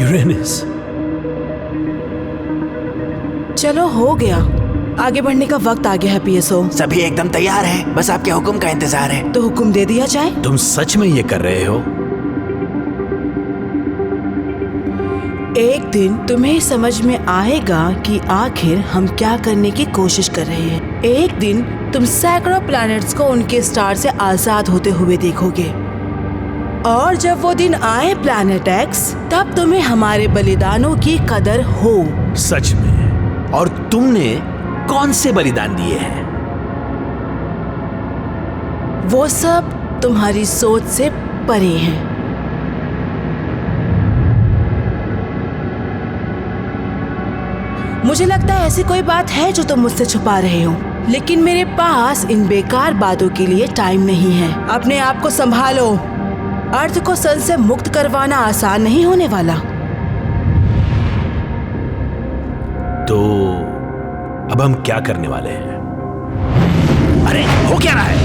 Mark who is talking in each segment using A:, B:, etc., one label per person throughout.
A: Uranus.
B: चलो हो गया, आगे बढ़ने का वक्त आ गया है पीएसओ।
C: सभी एकदम तैयार हैं, बस आपके हुक्म का इंतजार है।
B: तो हुक्म दे दिया जाए।
A: तुम सच में ये कर रहे हो?
B: एक दिन तुम्हें समझ में आएगा कि आखिर हम क्या करने की कोशिश कर रहे हैं। एक दिन तुम सैकड़ों प्लैनेट्स को उनके स्टार से आजाद होते हुए देखोगे, और जब वो दिन आए प्लैनेट एक्स, तब तुम्हें हमारे बलिदानों की कदर हो।
A: सच में? और तुमने कौन से बलिदान दिए हैं?
B: वो सब तुम्हारी सोच से परे हैं। मुझे लगता है ऐसी कोई बात है जो तुम मुझसे छुपा रहे हो, लेकिन मेरे पास इन बेकार बातों के लिए टाइम नहीं है। अपने आप को संभालो। अर्थ को सन से मुक्त करवाना आसान नहीं होने वाला।
A: तो अब हम क्या करने वाले हैं? अरे हो क्या रहा है?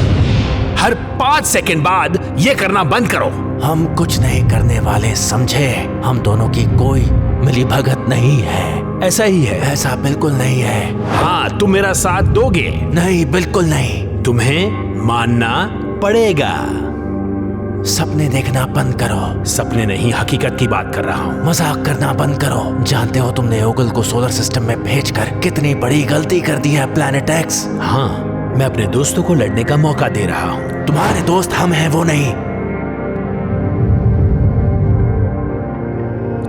A: हर 5 सेकंड बाद ये करना बंद करो।
C: हम कुछ नहीं करने वाले, समझे? हम दोनों की कोई मिलीभगत नहीं है।
A: ऐसा ही है?
C: ऐसा बिल्कुल नहीं है।
A: हाँ, तुम मेरा साथ दोगे?
C: नहीं, बिल्कुल नहीं।
A: तुम्हें मानना पड़ेगा।
C: सपने देखना बंद करो।
A: सपने नहीं, हकीकत की बात कर रहा हूँ।
C: मजाक करना बंद करो। जानते हो तुमने ओगल को सोलर सिस्टम में भेजकर कितनी बड़ी गलती कर दी है प्लैनेट एक्स।
A: हाँ, मैं अपने दोस्तों को लड़ने का मौका दे रहा हूँ।
C: तुम्हारे दोस्त हम हैं, वो नहीं।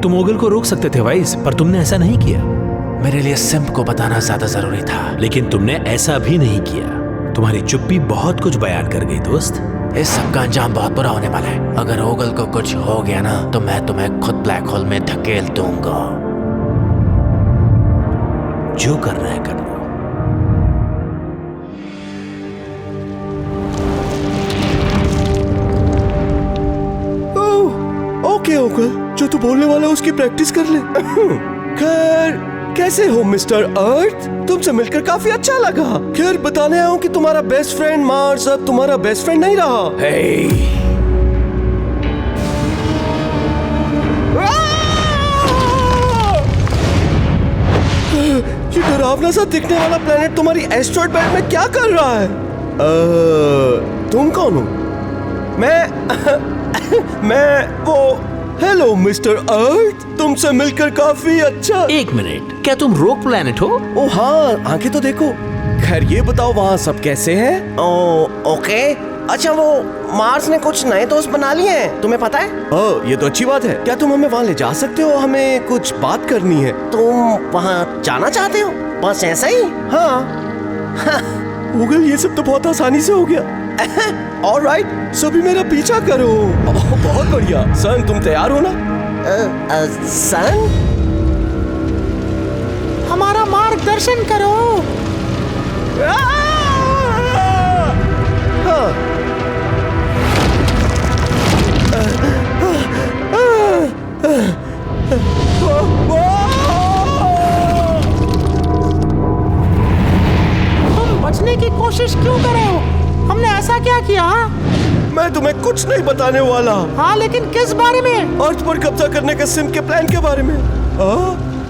A: तुम ओगल को रोक सकते थे वाइस, पर तुमने ऐसा नहीं किया।
C: मेरे लिए सिम्प को बताना ज्यादा जरूरी था।
A: लेकिन तुमने ऐसा भी नहीं किया। तुम्हारी चुप्पी बहुत कुछ बयान कर गई दोस्त।
C: इस सब का अंजाम बहुत बुरा होने वाला है। अगर ओगल को कुछ हो गया ना, तो मैं तुम्हें खुद ब्लैक होल में धकेल दूंगा।
A: जो करना है कर लो।
D: ओके ओगल, जो तू बोलने वाला है उसकी प्रैक्टिस कर ले। खैर, कैसे हो मिस्टर अर्थ? तुमसे मिलकर काफी अच्छा लगा। खैर, बताने आया हूँ कि तुम्हारा बेस्ट फ्रेंड मार्स अब तुम्हारा बेस्ट फ्रेंड नहीं रहा। ये डरावना सा दिखने वाला प्लेनेट तुम्हारी एस्ट्रॉइड बेल्ट में क्या कर रहा है? तुम कौन हो? मैं वो। हेलो मिस्टर अर्थ, तुमसे मिलकर काफी अच्छा।
A: एक मिनट, क्या तुम रोक प्लैनेट हो?
D: ओ हाँ, आंखें तो देखो। खैर, ये बताओ वहाँ सब कैसे हैं?
E: ओके। अच्छा, वो मार्स ने कुछ नए दोस्त बना लिए हैं, तुम्हें पता है?
D: ये तो अच्छी बात है। क्या तुम हमें वहाँ ले जा सकते हो? हमें कुछ बात करनी है।
E: तुम वहाँ जाना चाहते हो? बस ऐसा ही?
D: हाँ। ओगल, ये सब तो बहुत आसानी से हो गया। ऑलराइट, सभी मेरा पीछा करो। बहुत बढ़िया। सन, तुम तैयार हो ना?
E: सन, हमारा मार्गदर्शन करो। तुम बचने की कोशिश क्यों कर रहे हो? हमने ऐसा क्या किया?
D: मैं तुम्हें कुछ नहीं बताने वाला।
E: हाँ, लेकिन किस बारे में?
D: अर्थ पर कब्जा करने के सिम के प्लान के बारे में।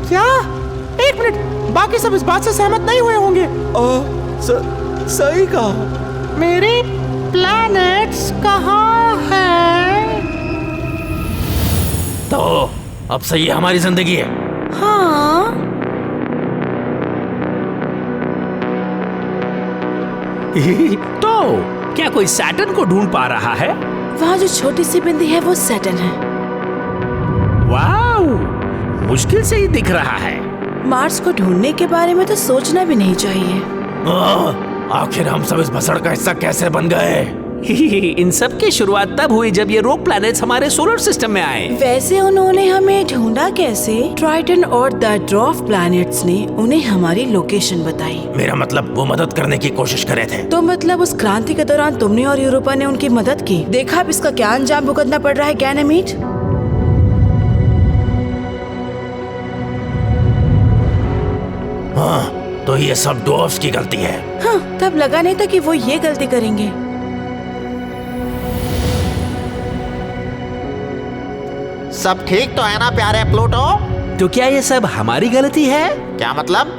E: क्या? एक मिनट, बाकी सब इस बात से सहमत नहीं हुए होंगे।
D: सही कहा।
E: मेरे प्लैनेट्स कहाँ हैं?
C: तो अब से ये हमारी जिंदगी है।
B: हाँ,
A: तो क्या कोई सैटर्न को ढूंढ पा रहा है?
B: वहाँ जो छोटी सी बिंदी है वो सैटर्न है।
A: वाओ, मुश्किल से ही दिख रहा है।
B: मार्स को ढूंढने के बारे में तो सोचना भी नहीं चाहिए।
C: आखिर हम सब इस भसड़ का हिस्सा कैसे बन गए?
A: इन सब की शुरुआत तब हुई जब ये रोक प्लैनेट्स हमारे सोलर सिस्टम में आए।
B: वैसे उन्होंने हमें ढूंढा कैसे? ट्राइटन और द ड्वार्फ प्लैनेट्स ने उन्हें हमारी लोकेशन बताई।
C: मेरा मतलब वो मदद करने की कोशिश करे थे।
B: तो मतलब उस क्रांति के दौरान तुमने और यूरोपा ने उनकी मदद की। देखा अब इसका क्या अंजाम भुगतना पड़ रहा है गैनेमीड।
C: हाँ, तो ये सब ड्वार्फ्स की गलती है।
B: हाँ, तब लगा नहीं था कि वो ये गलती करेंगे।
C: सब ठीक तो है ना प्यारे प्लूटो?
A: तो क्या ये सब हमारी गलती है?
C: क्या मतलब?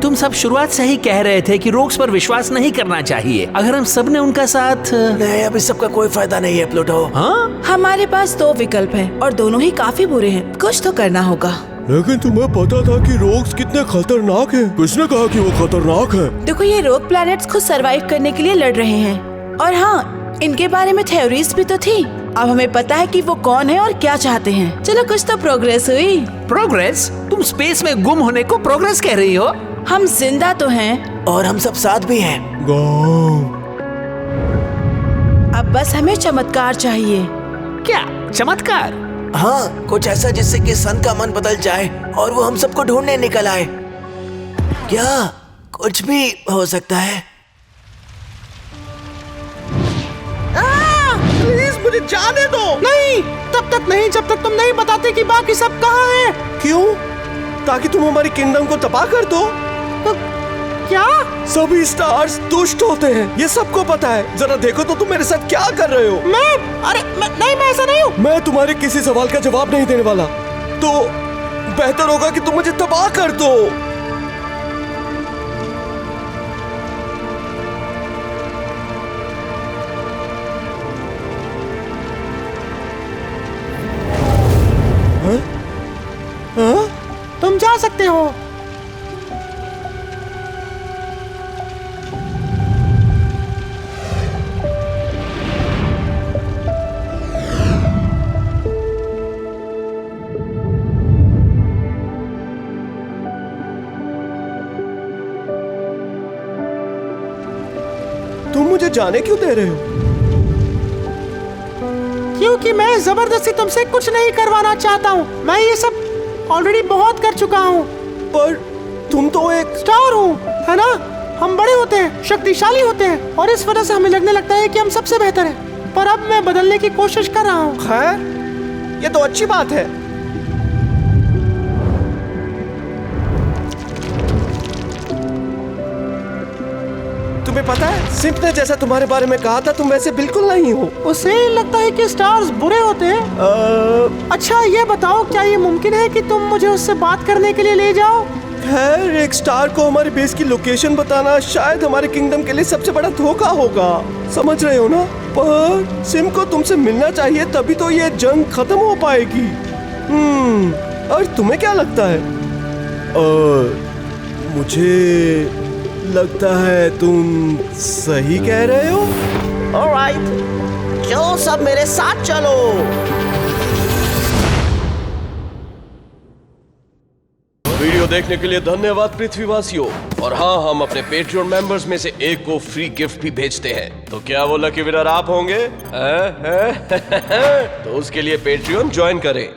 A: तुम सब शुरुआत से ही कह रहे थे कि रोग्स पर विश्वास नहीं करना चाहिए। अगर हम सब ने उनका साथ
D: नहीं, अब इस सब का कोई फायदा नहीं है प्लूटो।
A: हाँ,
B: हमारे पास 2 विकल्प हैं और दोनों ही काफी बुरे हैं। कुछ तो करना होगा।
D: लेकिन तुम्हें पता था कि रोग्स कितने खतरनाक हैं। किसने कहा कि वो खतरनाक है?
B: देखो, ये रोग प्लैनेट्स खुद सरवाइव करने के लिए लड़ रहे हैं और हाँ, इनके बारे में थ्योरीज भी तो थी। अब हमें पता है कि वो कौन है और क्या चाहते हैं। चलो, कुछ तो प्रोग्रेस हुई।
A: प्रोग्रेस? तुम स्पेस में गुम होने को प्रोग्रेस कह रही हो?
B: हम जिंदा तो हैं
D: और हम सब साथ भी हैं।
B: अब बस हमें चमत्कार चाहिए।
A: क्या चमत्कार?
D: हाँ, कुछ ऐसा जिससे कि सन का मन बदल जाए और वो हम सबको ढूंढने निकल आए। क्या कुछ भी हो सकता है?
E: प्लीज मुझे जाने दो। नहीं, तब तक नहीं जब तक तुम नहीं बताते कि बाकी सब कहाँ हैं।
D: क्यों? ताकि तुम हमारी किंगडम को तबाह कर दो?
E: क्या?
D: सभी स्टार्स दुष्ट होते हैं, ये सबको पता है। जरा देखो तो तुम मेरे साथ क्या कर रहे हो।
E: मैं ऐसा नहीं हूँ।
D: मैं तुम्हारे किसी सवाल का जवाब नहीं देने वाला, तो बेहतर होगा कि तुम मुझे तबाह कर दो। हाँ?
E: तुम जा सकते हो।
D: तुम मुझे जाने क्यों दे रहे हो?
E: क्योंकि मैं जबरदस्ती तुमसे कुछ नहीं करवाना चाहता हूँ। मैं ये सब ऑलरेडी बहुत कर चुका हूँ।
D: पर तुम तो एक
E: स्टार हूँ, है ना? हम बड़े होते हैं, शक्तिशाली होते हैं और इस वजह से हमें लगने लगता है कि हम सबसे बेहतर हैं। पर अब मैं बदलने की कोशिश कर रहा हूँ।
D: खैर, ये तो अच्छी बात है। तुम्हें पता है, सिम्प ने जैसा तुम्हारे बारे में कहा था, तुम वैसे बिल्कुल नहीं हो।
E: उसे लगता है कि स्टार्स बुरे होते हैं। अच्छा, ये बताओ, क्या ये मुमकिन है कि तुम मुझे उससे बात करने के लिए ले जाओ?
D: खैर, एक स्टार को हमारे बेस की लोकेशन बताना शायद हमारे किंगडम के लिए सबसे बड़ा धोखा होगा। समझ रहे हो ना? पर सिम को तुमसे मिलना चाहिए, तभी तो ये जंग खत्म हो पाएगी। और तुम्हें क्या लगता है? मुझे लगता है तुम सही कह रहे हो।
E: ऑलराइट, चलो सब मेरे साथ चलो।
D: वीडियो देखने के लिए धन्यवाद पृथ्वीवासियों। और हाँ, हम अपने पेट्रियन मेंबर्स में से एक को फ्री गिफ्ट भी भेजते हैं। तो क्या वो लकी विनर आप होंगे? तो उसके लिए पेट्रियन ज्वाइन करें।